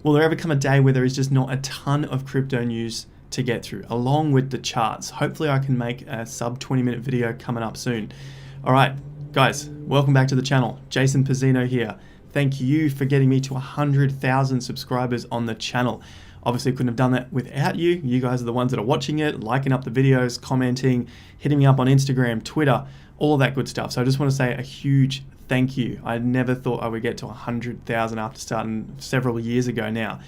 will there ever come a day where there is just not a ton of crypto news to get through, along with the charts? Hopefully I can make a sub 20-minute video coming up soon. All right, guys, welcome back to the channel. Jason Pizzino here. Thank you for getting me to 100,000 subscribers on the channel. Obviously, couldn't have done that without you. You guys are the ones that are watching it, liking up the videos, commenting, hitting me up on Instagram, Twitter, all of that good stuff. So I just want to say a huge thank you. I never thought I would get to 100,000 after starting several years ago now.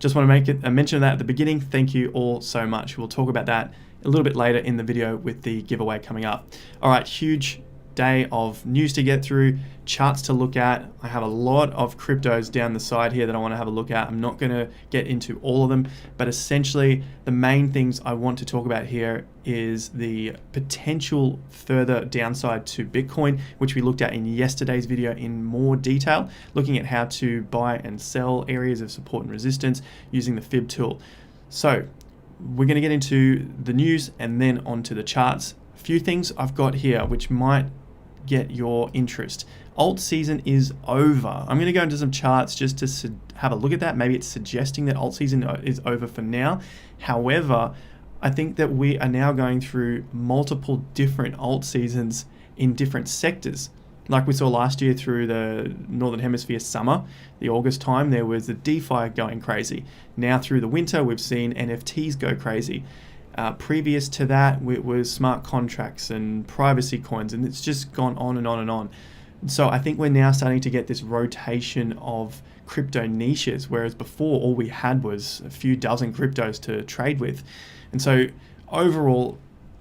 Just want to make a mention of that at the beginning. Thank you all so much. We'll talk about that a little bit later in the video with the giveaway coming up. All right, huge day of news to get through, charts to look at. I have a lot of cryptos down the side here that I want to have a look at. I'm not going to get into all of them, but essentially the main things I want to talk about here is the potential further downside to Bitcoin, which we looked at in yesterday's video in more detail, looking at how to buy and sell, areas of support and resistance using the fib tool. So we're going to get into the news and then onto the charts. A few things I've got here which might get your interest. Alt season is over. I'm going to go into some charts just to have a look at that. Maybe it's suggesting that alt season is over for now. However, I think that we are now going through multiple different alt seasons in different sectors. Like we saw last year through the Northern Hemisphere summer, the August time, there was the DeFi going crazy. Now through the winter, we've seen NFTs go crazy. Previous to that, it was smart contracts and privacy coins, and it's just gone on and on and on. So I think we're now starting to get this rotation of crypto niches, whereas before all we had was a few dozen cryptos to trade with. And so overall,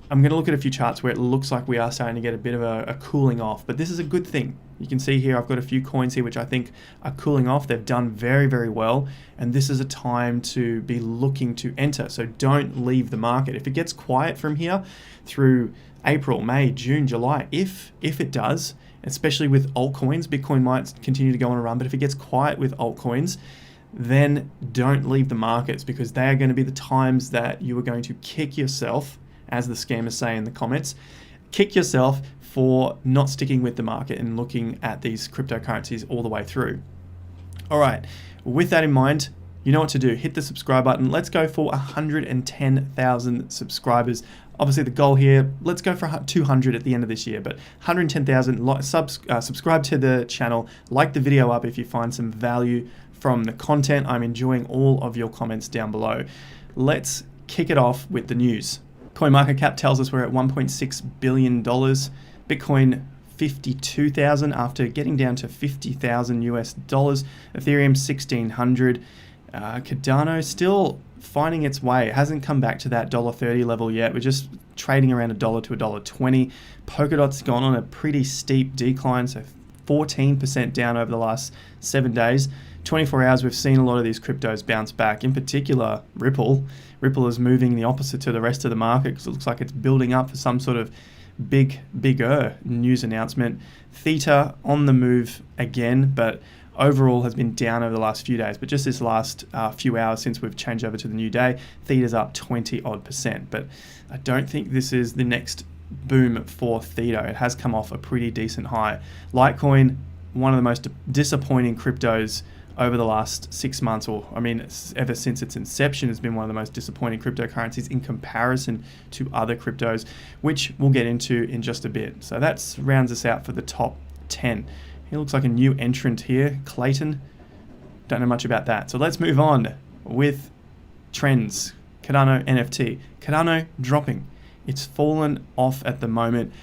I'm going to look at a few charts where it looks like we are starting to get a bit of a cooling off, but this is a good thing. You can see here, I've got a few coins here which I think are cooling off. They've done very, very well, and this is a time to be looking to enter. So don't leave the market. If it gets quiet from here through April, May, June, July, if it does, especially with altcoins, Bitcoin might continue to go on a run, but if it gets quiet with altcoins, then don't leave the markets, because they are going to be the times that you are going to kick yourself, as the scammers say in the comments, kick yourself for not sticking with the market and looking at these cryptocurrencies all the way through. All right, with that in mind, you know what to do. Hit the subscribe button. Let's go for 110,000 subscribers. Obviously the goal here, let's go for 200 at the end of this year, but 110,000, subscribe to the channel, like the video up if you find some value from the content. I'm enjoying all of your comments down below. Let's kick it off with the news. CoinMarketCap tells us we're at $1.6 billion. Bitcoin 52,000 after getting down to 50,000 US dollars. Ethereum 1,600. Cardano still finding its way. It hasn't come back to that $1.30 level yet. We're just trading around $1 to $1.20. Polkadot's gone on a pretty steep decline, so 14% down over the last 7 days. 24 hours, we've seen a lot of these cryptos bounce back. In particular, Ripple. Ripple is moving the opposite to the rest of the market because it looks like it's building up for some sort of bigger news announcement. Theta on the move again, but overall has been down over the last few days. But just this last few hours since we've changed over to the new day, Theta's up 20-odd%. But I don't think this is the next boom for Theta. It has come off a pretty decent high. Litecoin, one of the most disappointing cryptos over the last 6 months, or I mean, ever since its inception, has been one of the most disappointing cryptocurrencies in comparison to other cryptos, which we'll get into in just a bit. So that rounds us out for the top 10. He looks like a new entrant here, Clayton. Don't know much about that. So let's move on with trends. Cardano NFT. Cardano dropping. It's fallen off at the moment.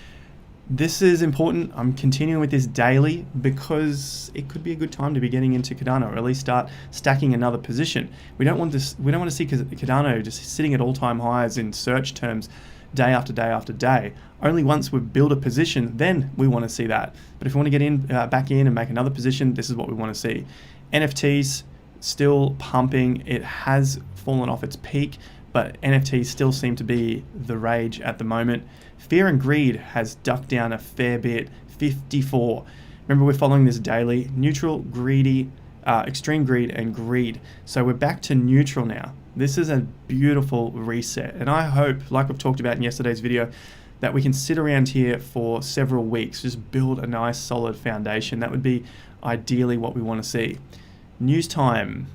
This is important. I'm continuing with this daily because it could be a good time to be getting into Cardano, or at least start stacking another position. We don't want this. We don't want to see Cardano just sitting at all-time highs in search terms day after day after day. Only once we build a position, then we want to see that. But if we want to get in, back in and make another position, this is what we want to see. NFTs still pumping. It has fallen off its peak, but NFTs still seem to be the rage at the moment. Fear and greed has ducked down a fair bit, 54. Remember, we're following this daily. Neutral, greedy, extreme greed, and greed. So we're back to neutral now. This is a beautiful reset. And I hope, like we've talked about in yesterday's video, that we can sit around here for several weeks, just build a nice solid foundation. That would be ideally what we want to see. News time.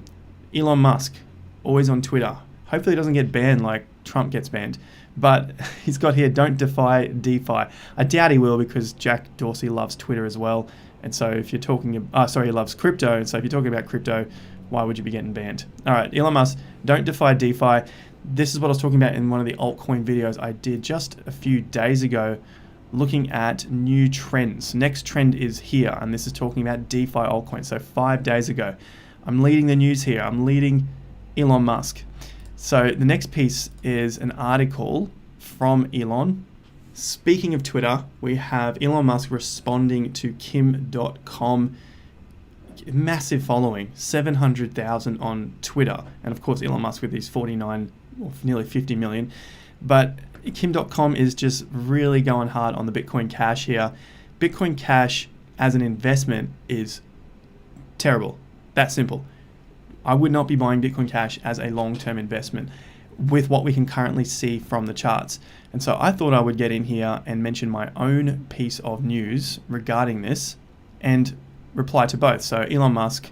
Elon Musk, always on Twitter. Hopefully he doesn't get banned like Trump gets banned. But he's got here, don't defy DeFi. I doubt he will, because Jack Dorsey loves Twitter as well. And so if you're talking, he loves crypto. And so if you're talking about crypto, why would you be getting banned? All right, Elon Musk, don't defy DeFi. This is what I was talking about in one of the altcoin videos I did just a few days ago, looking at new trends. Next trend is here, and this is talking about DeFi altcoins. So 5 days ago, I'm leading the news here. I'm leading Elon Musk. So the next piece is an article from Elon. Speaking of Twitter, we have Elon Musk responding to Kim.com. Massive following, 700,000 on Twitter. And of course, Elon Musk with these 49 or nearly 50 million. But Kim.com is just really going hard on the Bitcoin Cash here. Bitcoin Cash as an investment is terrible. That simple. I would not be buying Bitcoin Cash as a long-term investment with what we can currently see from the charts. And so I thought I would get in here and mention my own piece of news regarding this and reply to both. So Elon Musk,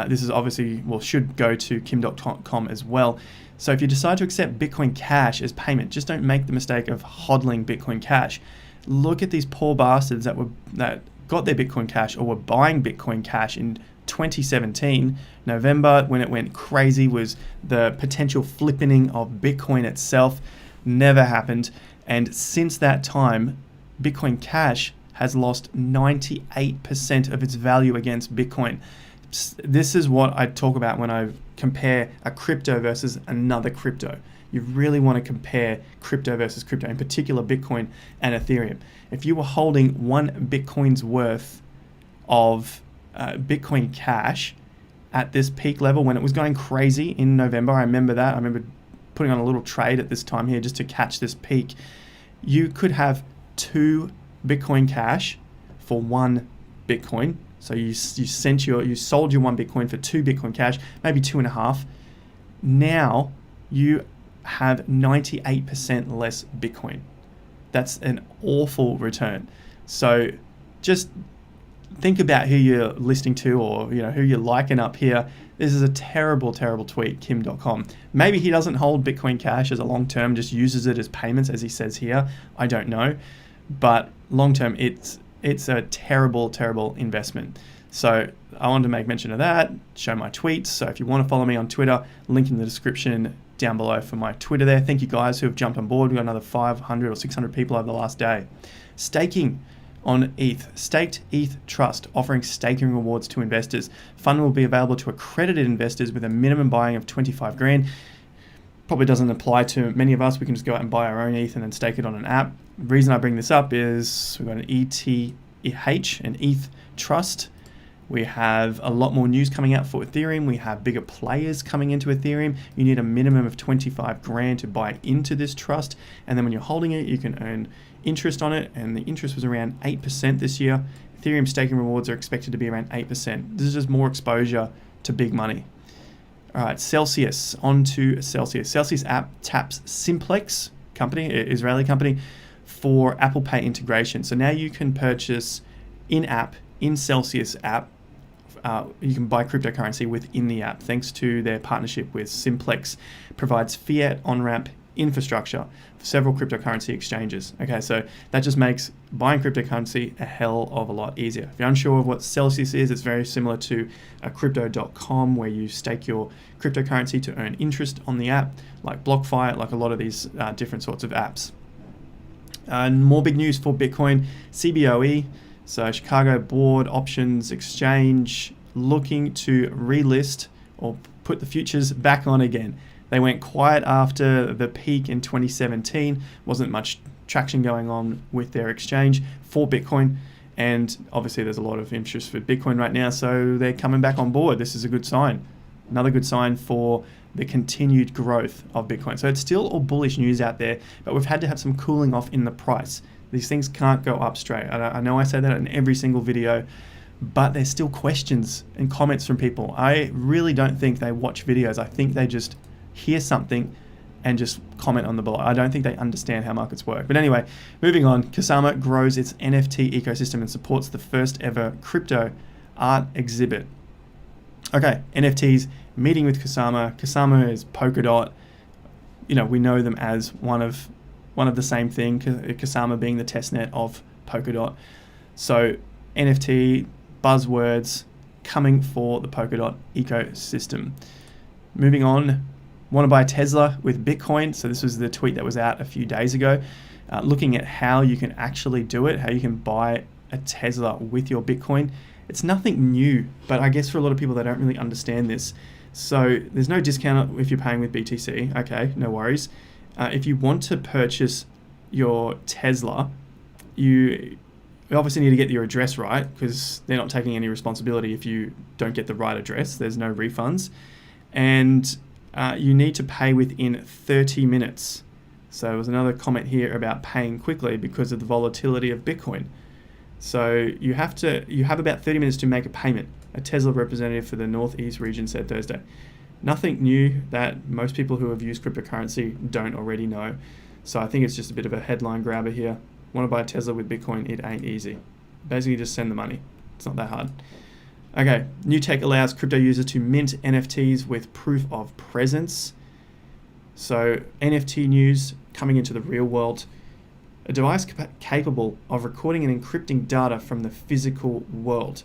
this is obviously, should go to Kim.com as well. So if you decide to accept Bitcoin Cash as payment, just don't make the mistake of hodling Bitcoin Cash. Look at these poor bastards that got their Bitcoin Cash or were buying Bitcoin Cash in 2017. November, when it went crazy, was the potential flippening of Bitcoin itself. Never happened. And since that time, Bitcoin Cash has lost 98% of its value against Bitcoin. This is what I talk about when I compare a crypto versus another crypto. You really want to compare crypto versus crypto, in particular Bitcoin and Ethereum. If you were holding one Bitcoin's worth of Bitcoin Cash at this peak level when it was going crazy in November, I remember that. I remember putting on a little trade at this time here just to catch this peak. You could have 2 Bitcoin Cash for 1 Bitcoin. So you sold your 1 Bitcoin for 2 Bitcoin Cash, maybe 2.5. Now you have 98% less Bitcoin. That's an awful return. So just think about who you're listening to, or who you're liking up here. This is a terrible, terrible tweet, Kim.com. Maybe he doesn't hold Bitcoin Cash as a long term, just uses it as payments, as he says here. I don't know. But long term, it's a terrible, terrible investment. So I wanted to make mention of that, show my tweets. So if you want to follow me on Twitter, link in the description down below for my Twitter there. Thank you guys who have jumped on board. We've got another 500 or 600 people over the last day. Staking on ETH. Staked ETH Trust, offering staking rewards to investors. Fund will be available to accredited investors with a minimum buying of 25 grand. Probably doesn't apply to many of us. We can just go out and buy our own ETH and then stake it on an app. The reason I bring this up is we've got an ETH, an ETH Trust. We have a lot more news coming out for Ethereum. We have bigger players coming into Ethereum. You need a minimum of 25 grand to buy into this trust. And then when you're holding it, you can earn interest on it. And the interest was around 8% this year. Ethereum staking rewards are expected to be around 8%. This is just more exposure to big money. All right, Celsius, on to Celsius. Celsius app taps Simplex company, Israeli company, for Apple Pay integration. So now you can purchase in-app, in Celsius app, you can buy cryptocurrency within the app, thanks to their partnership with Simplex. Provides fiat on-ramp infrastructure for several cryptocurrency exchanges. Okay, so that just makes buying cryptocurrency a hell of a lot easier. If you're unsure of what Celsius is, it's very similar to crypto.com, where you stake your cryptocurrency to earn interest on the app, like BlockFi, like a lot of these different sorts of apps. More big news for Bitcoin, CBOE, so Chicago Board Options Exchange, looking to relist or put the futures back on again. They went quiet after the peak in 2017. Wasn't much traction going on with their exchange for Bitcoin. And obviously there's a lot of interest for Bitcoin right now, so they're coming back on board. This is a good sign. Another good sign for the continued growth of Bitcoin. So it's still all bullish news out there, but we've had to have some cooling off in the price. These things can't go up straight. I know I say that in every single video, but there's still questions and comments from people. I really don't think they watch videos. I think they just hear something and just comment on the below. I don't think they understand how markets work. But anyway, moving on, Kusama grows its NFT ecosystem and supports the first ever crypto art exhibit. Okay, NFTs, meeting with Kusama. Kusama is Polkadot. We know them as one of the same thing, Kusama being the testnet of Polkadot. So NFT buzzwords coming for the Polkadot ecosystem. Moving on, want to buy Tesla with Bitcoin. So this was the tweet that was out a few days ago, looking at how you can actually do it, how you can buy a Tesla with your Bitcoin. It's nothing new, but I guess for a lot of people, they don't really understand this. So there's no discount if you're paying with BTC. Okay, no worries. If you want to purchase your Tesla, you obviously need to get your address right, because they're not taking any responsibility if you don't get the right address. There's no refunds. And you need to pay within 30 minutes. So there was another comment here about paying quickly because of the volatility of Bitcoin. So you have about 30 minutes to make a payment. A Tesla representative for the Northeast region said Thursday. Nothing new that most people who have used cryptocurrency don't already know. So I think it's just a bit of a headline grabber here. Want to buy a Tesla with Bitcoin? It ain't easy. Basically just send the money. It's not that hard. Okay, new tech allows crypto users to mint NFTs with proof of presence. So NFT news coming into the real world. A device capable of recording and encrypting data from the physical world.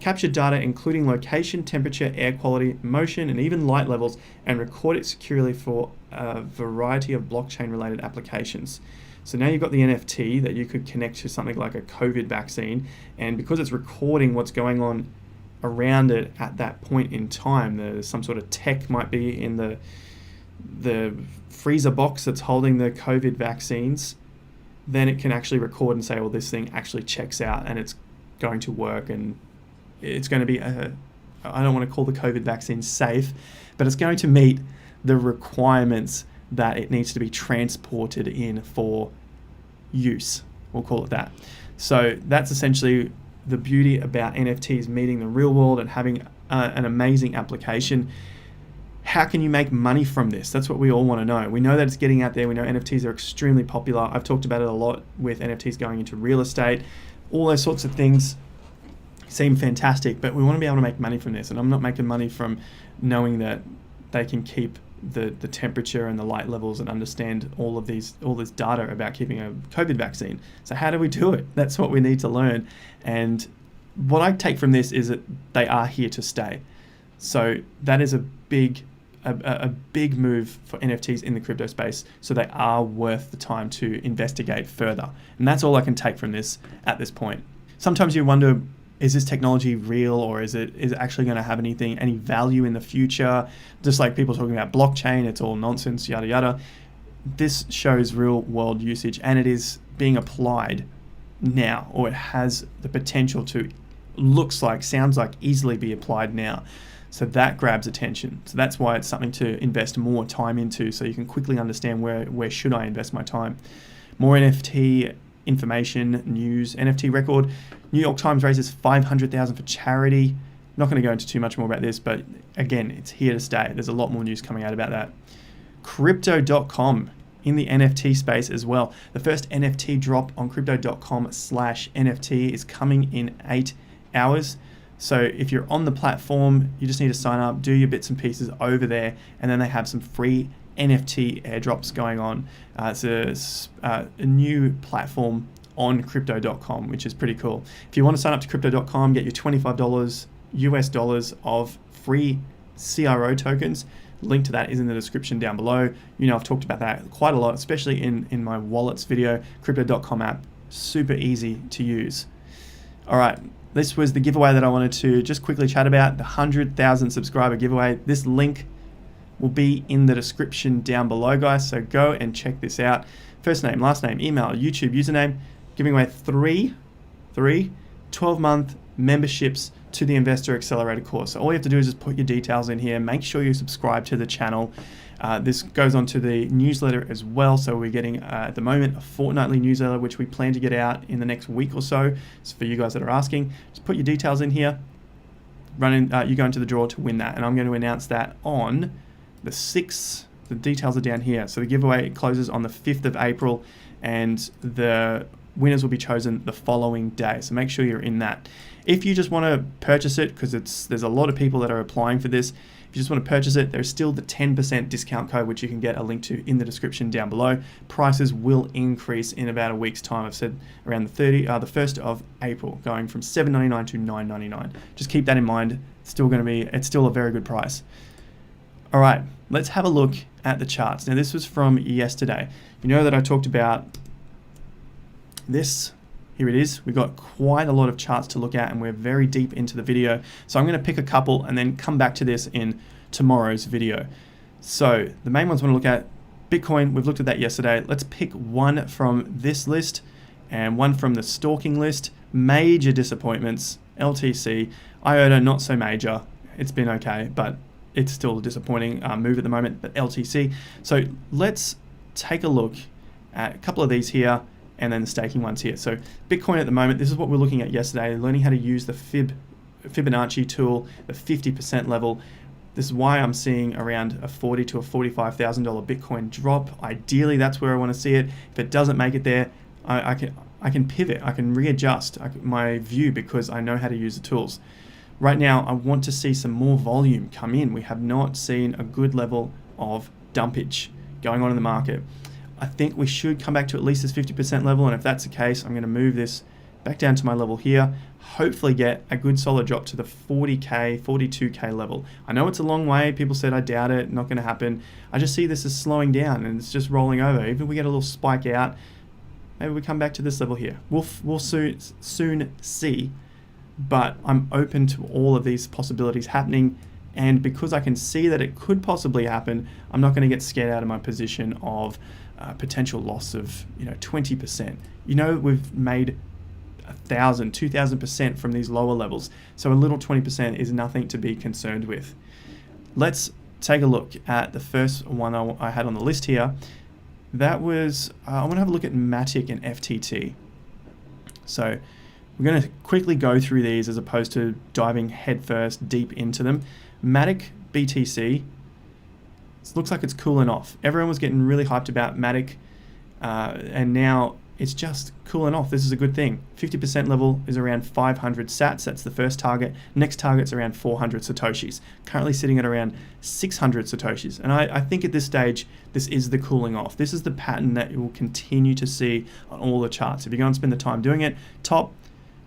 Capture data including location, temperature, air quality, motion, and even light levels, and record it securely for a variety of blockchain-related applications. So now you've got the NFT that you could connect to something like a COVID vaccine, and because it's recording what's going on around it at that point in time, there's some sort of tech might be in the freezer box that's holding the COVID vaccines, then it can actually record and say, well, this thing actually checks out and it's going to work, and it's going to be I don't want to call the COVID vaccine safe, but it's going to meet the requirements that it needs to be transported in for use. We'll call it that. So that's essentially the beauty about NFTs meeting the real world and having an amazing application. How can you make money from this? That's what we all want to know. We know that it's getting out there. We know NFTs are extremely popular. I've talked about it a lot with NFTs going into real estate. All those sorts of things seem fantastic, but we want to be able to make money from this. And I'm not making money from knowing that they can keep the temperature and the light levels and understand all this data about keeping a COVID vaccine. So how do we do it? That's what we need to learn. And what I take from this is that they are here to stay. So that is a big move for NFTs in the crypto space. So they are worth the time to investigate further. And that's all I can take from this at this point. Sometimes you wonder, is this technology real, or is it actually going to have any value in the future? Just like people talking about blockchain, it's all nonsense, yada yada. This shows real world usage, and it is being applied now, or it has the potential to, sounds like easily be applied now. So that grabs attention. So that's why it's something to invest more time into, so you can quickly understand where should I invest my time. More NFT information, news, NFT record. New York Times raises $500,000 for charity. I'm not going to go into too much more about this, but again, it's here to stay. There's a lot more news coming out about that. Crypto.com in the NFT space as well. The first NFT drop on crypto.com/NFT is coming in 8 hours. So if you're on the platform, you just need to sign up, do your bits and pieces over there, and then they have some free NFT airdrops going on. It's a new platform on crypto.com, which is pretty cool. If you want to sign up to crypto.com, get your $25 US dollars of free CRO tokens. Link to that is in the description down below. I've talked about that quite a lot, especially in my wallets video. Crypto.com app, super easy to use. All right, this was the giveaway that I wanted to just quickly chat about, the 100,000 subscriber giveaway. This link will be in the description down below, guys, so go and check this out. First name, last name, email, YouTube username. Giving away three 12-month memberships to the Investor Accelerator course. So all you have to do is just put your details in here. Make sure you subscribe to the channel. This goes on to the newsletter as well. So we're getting, at the moment, a fortnightly newsletter, which we plan to get out in the next week or so. So for you guys that are asking, just put your details in here. You go into the draw to win that. And I'm going to announce that on the 6th. The details are down here. So the giveaway closes on the 5th of April, and the winners will be chosen the following day. So make sure you're in that. If you just want to purchase it, because there's a lot of people that are applying for this, if you just want to purchase it, there's still the 10% discount code, which you can get a link to in the description down below. Prices will increase in about a week's time. I've said around the 1st of April, going from $7.99 to $9.99. Just keep that in mind. It's still a very good price. All right, let's have a look at the charts. Now, this was from yesterday. You know that I talked about this. Here it is. We've got quite a lot of charts to look at, and we're very deep into the video. So I'm going to pick a couple and then come back to this in tomorrow's video. So the main ones I want to look at, Bitcoin, we've looked at that yesterday. Let's pick one from this list and one from the stalking list. Major disappointments, LTC, IOTA, not so major. It's been okay, but it's still a disappointing move at the moment, but LTC. So let's take a look at a couple of these here, and then the staking ones here. So Bitcoin at the moment, this is what we're looking at yesterday, learning how to use the Fibonacci tool, the 50% level. This is why I'm seeing around a $40,000 to a $45,000 Bitcoin drop. Ideally, that's where I want to see it. If it doesn't make it there, I can pivot, I can readjust my view because I know how to use the tools. Right now, I want to see some more volume come in. We have not seen a good level of dumpage going on in the market. I think we should come back to at least this 50% level, and if that's the case, I'm going to move this back down to my level here, hopefully get a good solid drop to the 40K, 42K level. I know it's a long way. People said I doubt it, not going to happen. I just see this as slowing down, and it's just rolling over. Even if we get a little spike out, maybe we come back to this level here. We'll soon see, but I'm open to all of these possibilities happening. And because I can see that it could possibly happen, I'm not going to get scared out of my position of potential loss of 20%. We've made 1,000, 2,000% from these lower levels. So a little 20% is nothing to be concerned with. Let's take a look at the first one I had on the list here. That was, I want to have a look at Matic and FTT. So we're going to quickly go through these as opposed to diving headfirst deep into them. Matic BTC, it looks like it's cooling off. Everyone was getting really hyped about Matic, and now it's just cooling off. This is a good thing. 50% level is around 500 sats. That's the first target. Next target's around 400 satoshis. Currently sitting at around 600 satoshis. And I think at this stage, this is the cooling off. This is the pattern that you will continue to see on all the charts. If you go and spend the time doing it, top,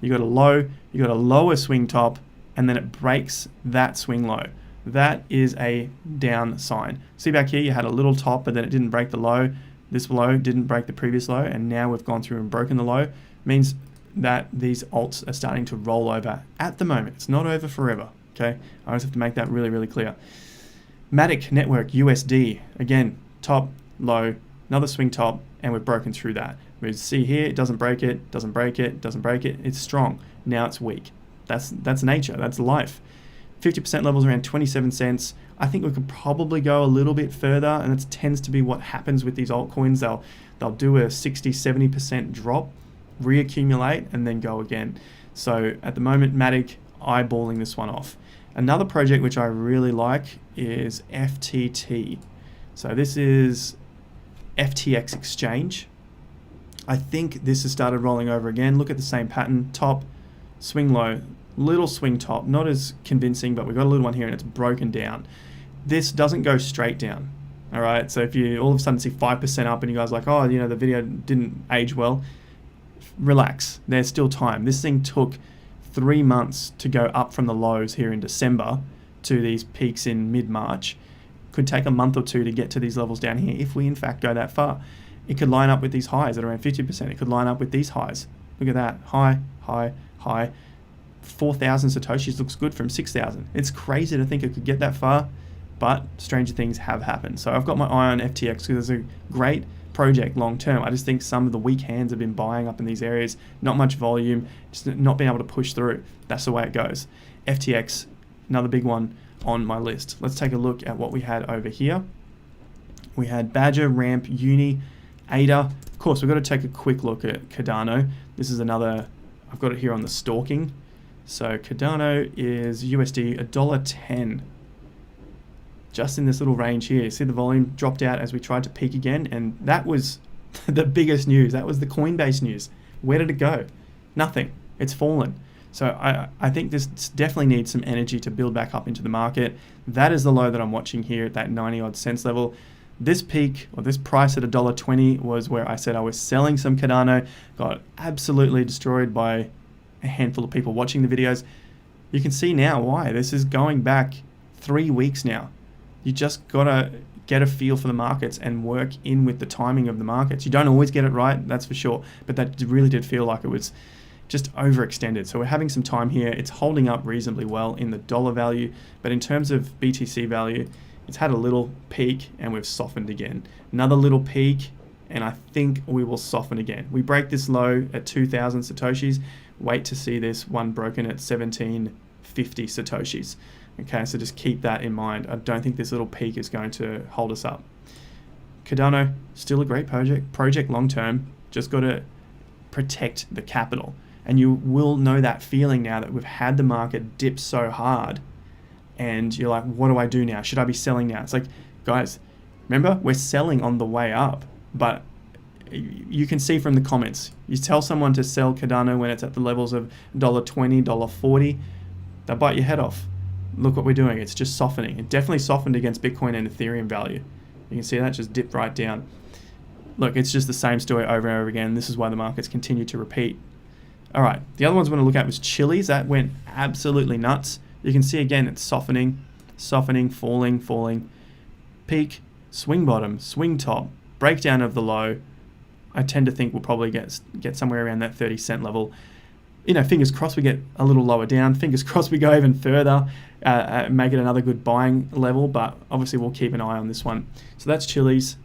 you got a low, you got a lower swing top, and then it breaks that swing low. That is a down sign. See back here, you had a little top, but then it didn't break the low. This low didn't break the previous low, and now we've gone through and broken the low. Means that these alts are starting to roll over at the moment. It's not over forever, okay? I always have to make that really, really clear. Matic Network USD, again, top, low, another swing top, and we've broken through that. We see here, it doesn't break it, doesn't break it, doesn't break it. It's strong. Now it's weak. That's nature, that's life. 50% levels around 27 cents. I think we could probably go a little bit further, and that tends to be what happens with these altcoins. They'll do a 60, 70% drop, reaccumulate, and then go again. So at the moment, Matic eyeballing this one off. Another project which I really like is FTT. So this is FTX Exchange. I think this has started rolling over again. Look at the same pattern, top, swing low, little swing top, not as convincing, but we've got a little one here and it's broken down. This doesn't go straight down, all right? So if you all of a sudden see 5% up and you guys are like, oh, the video didn't age well, relax, there's still time. This thing took 3 months to go up from the lows here in December to these peaks in mid-March. Could take a month or two to get to these levels down here if we in fact go that far. It could line up with these highs at around 50%. It could line up with these highs. Look at that, high, high, high. 4,000 satoshis looks good from 6,000. It's crazy to think it could get that far, but stranger things have happened. So I've got my eye on FTX because it's a great project long term. I just think some of the weak hands have been buying up in these areas, not much volume, just not being able to push through. That's the way it goes. FTX, another big one on my list. Let's take a look at what we had over here. We had Badger, Ramp, Uni, ADA. Of course, we've got to take a quick look at Cardano. This is another, I've got it here on the stalking. So Cardano is USD $1.10. Just in this little range here. See the volume dropped out as we tried to peak again, and that was the biggest news. That was the Coinbase news. Where did it go? Nothing. It's fallen. So I think this definitely needs some energy to build back up into the market. That is the low that I'm watching here at that 90 odd cents level. This peak, or this price at $1.20, was where I said I was selling some Cardano, got absolutely destroyed by a handful of people watching the videos. You can see now why. This is going back 3 weeks now. You just gotta get a feel for the markets and work in with the timing of the markets. You don't always get it right, that's for sure, but that really did feel like it was just overextended. So we're having some time here. It's holding up reasonably well in the dollar value, but in terms of BTC value, it's had a little peak and we've softened again. Another little peak, and I think we will soften again. We break this low at 2,000 Satoshis. Wait to see this one broken at 1,750 Satoshis. Okay, so just keep that in mind. I don't think this little peak is going to hold us up. Cardano, still a great project long term. Just got to protect the capital. And you will know that feeling now that we've had the market dip so hard and you're like, what do I do now? Should I be selling now? It's like, guys, remember, we're selling on the way up, but you can see from the comments, you tell someone to sell Cardano when it's at the levels of $1.20, $1.40, they'll bite your head off. Look what we're doing. It's just softening. It definitely softened against Bitcoin and Ethereum value. You can see that just dipped right down. Look, it's just the same story over and over again. This is why the markets continue to repeat. All right, the other ones I want to look at was Chili's. That went absolutely nuts. You can see again, it's softening, falling, peak, swing bottom, swing top, breakdown of the low. I tend to think we'll probably get somewhere around that 30 cent level. You know, fingers crossed we get a little lower down. Fingers crossed we go even further, make it another good buying level, but obviously we'll keep an eye on this one. So that's Chili's.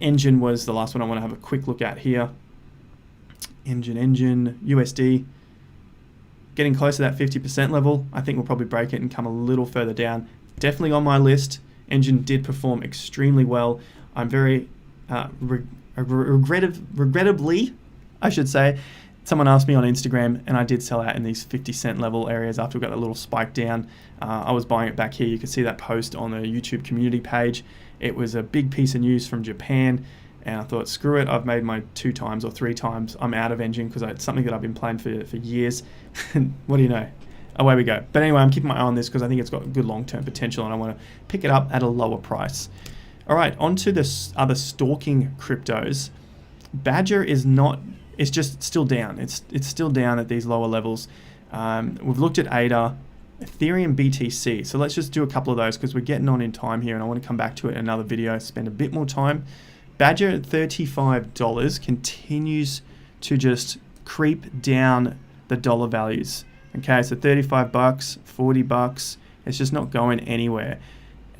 Engine was the last one I want to have a quick look at here. Engine, USD. Getting close to that 50% level. I think we'll probably break it and come a little further down. Definitely on my list. Engine did perform extremely well. I'm very regrettably, I should say, someone asked me on Instagram and I did sell out in these 50 cent level areas after we got a little spike down. I was buying it back here. You can see that post on the YouTube community page. It was a big piece of news from Japan. And I thought, screw it, I've made my 2 times or 3 times. I'm out of Engine because it's something that I've been playing for years. What do you know? Away we go. But anyway, I'm keeping my eye on this because I think it's got good long-term potential and I want to pick it up at a lower price. All right, on to the other stalking cryptos. Badger is not, it's just still down. It's still down at these lower levels. We've looked at ADA, Ethereum BTC. So let's just do a couple of those because we're getting on in time here and I want to come back to it in another video, spend a bit more time. Badger at $35 continues to just creep down the dollar values. Okay, so 35 bucks, 40 bucks, it's just not going anywhere.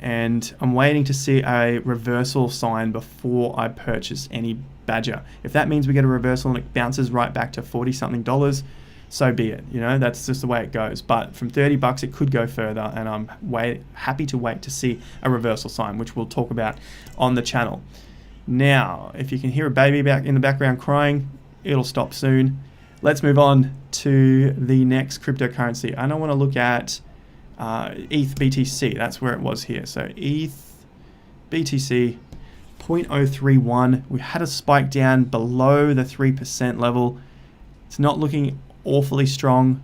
And I'm waiting to see a reversal sign before I purchase any Badger. If that means we get a reversal and it bounces right back to 40 something dollars, so be it. You know, that's just the way it goes. But from 30 bucks, it could go further, and I'm happy to wait to see a reversal sign, which we'll talk about on the channel. Now, if you can hear a baby back in the background crying, it'll stop soon. Let's move on to the next cryptocurrency. And I want to look at ETH BTC. That's where it was here. So ETH BTC 0.031. We had a spike down below the 3% level. It's not looking awfully strong.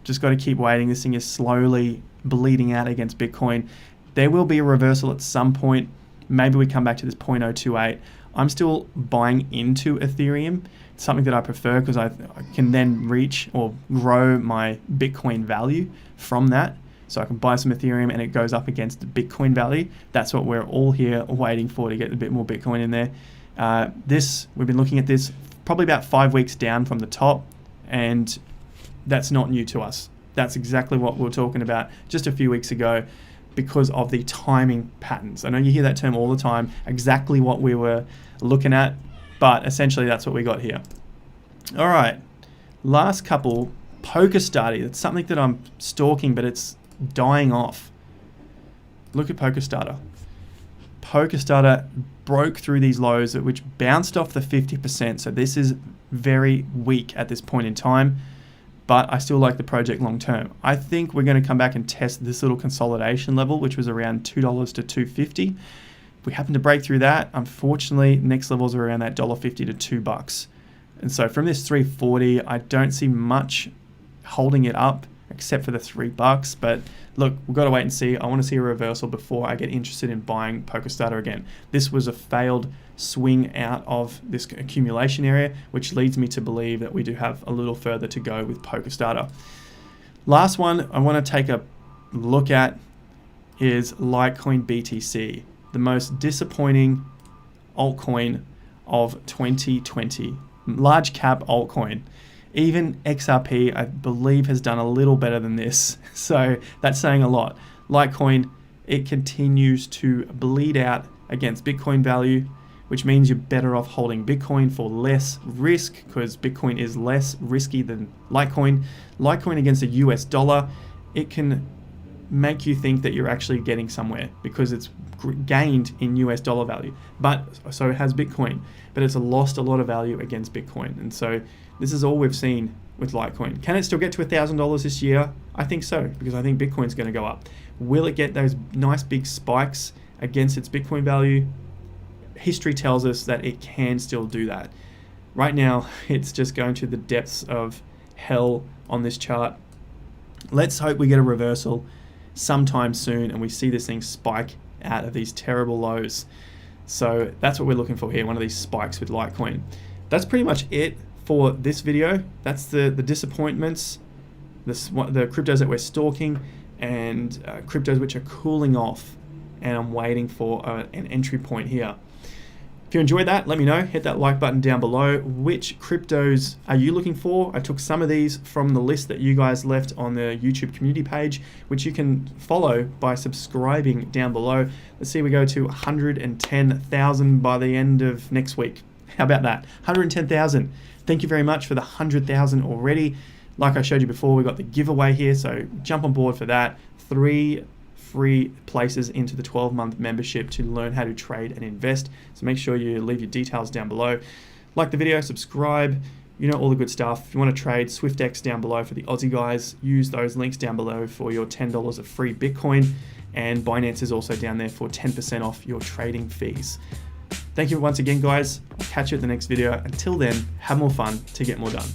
Just got to keep waiting. This thing is slowly bleeding out against Bitcoin. There will be a reversal at some point. Maybe we come back to this 0.028. I'm still buying into Ethereum. It's something that I prefer because I can then reach or grow my Bitcoin value from that. So I can buy some Ethereum and it goes up against the Bitcoin value. That's what we're all here waiting for, to get a bit more Bitcoin in there. We've been looking at this probably about 5 weeks down from the top, and that's not new to us. That's exactly what we were talking about just a few weeks ago, because of the timing patterns. I know you hear that term all the time, exactly what we were looking at, but essentially that's what we got here. All right, last couple, PokerStarter. It's something that I'm stalking, but it's dying off. Look at PokerStarter. PokerStarter broke through these lows, which bounced off the 50%, so this is very weak at this point in time. But I still like the project long term. I think we're going to come back and test this little consolidation level, which was around $2 to $2.50. If we happen to break through that, unfortunately, next levels are around that $1.50 to $2. And so from this 340, I don't see much holding it up except for the $3. But look, we've got to wait and see. I want to see a reversal before I get interested in buying PokerStarter again. This was a failed swing out of this accumulation area, which leads me to believe that we do have a little further to go with PokerStarter. Last one I want to take a look at is Litecoin BTC, the most disappointing altcoin of 2020. Large cap altcoin. Even XRP, I believe, has done a little better than this. So that's saying a lot. Litecoin, it continues to bleed out against Bitcoin value, which means you're better off holding Bitcoin for less risk because Bitcoin is less risky than Litecoin. Litecoin against the US dollar, it can make you think that you're actually getting somewhere because it's gained in US dollar value. But so has Bitcoin, but it's lost a lot of value against Bitcoin. And so this is all we've seen with Litecoin. Can it still get to $1,000 this year? I think so, because I think Bitcoin's going to go up. Will it get those nice big spikes against its Bitcoin value? History tells us that it can still do that. Right now, it's just going to the depths of hell on this chart. Let's hope we get a reversal sometime soon and we see this thing spike out of these terrible lows. So that's what we're looking for here, one of these spikes with Litecoin. That's pretty much it for this video. That's the disappointments, the cryptos that we're stalking, and cryptos which are cooling off, and I'm waiting for an entry point here. If you enjoyed that, let me know. Hit that like button down below. Which cryptos are you looking for? I took some of these from the list that you guys left on the YouTube community page, which you can follow by subscribing down below. Let's see, we go to 110,000 by the end of next week. How about that? 110,000. Thank you very much for the 100,000 already. Like I showed you before, we got the giveaway here, so jump on board for that. 3 free places into the 12-month membership to learn how to trade and invest. So make sure you leave your details down below. Like the video, subscribe, you know, all the good stuff. If you want to trade, SwiftX down below for the Aussie guys. Use those links down below for your $10 of free Bitcoin. And Binance is also down there for 10% off your trading fees. Thank you once again, guys. I'll catch you at the next video. Until then, have more fun to get more done.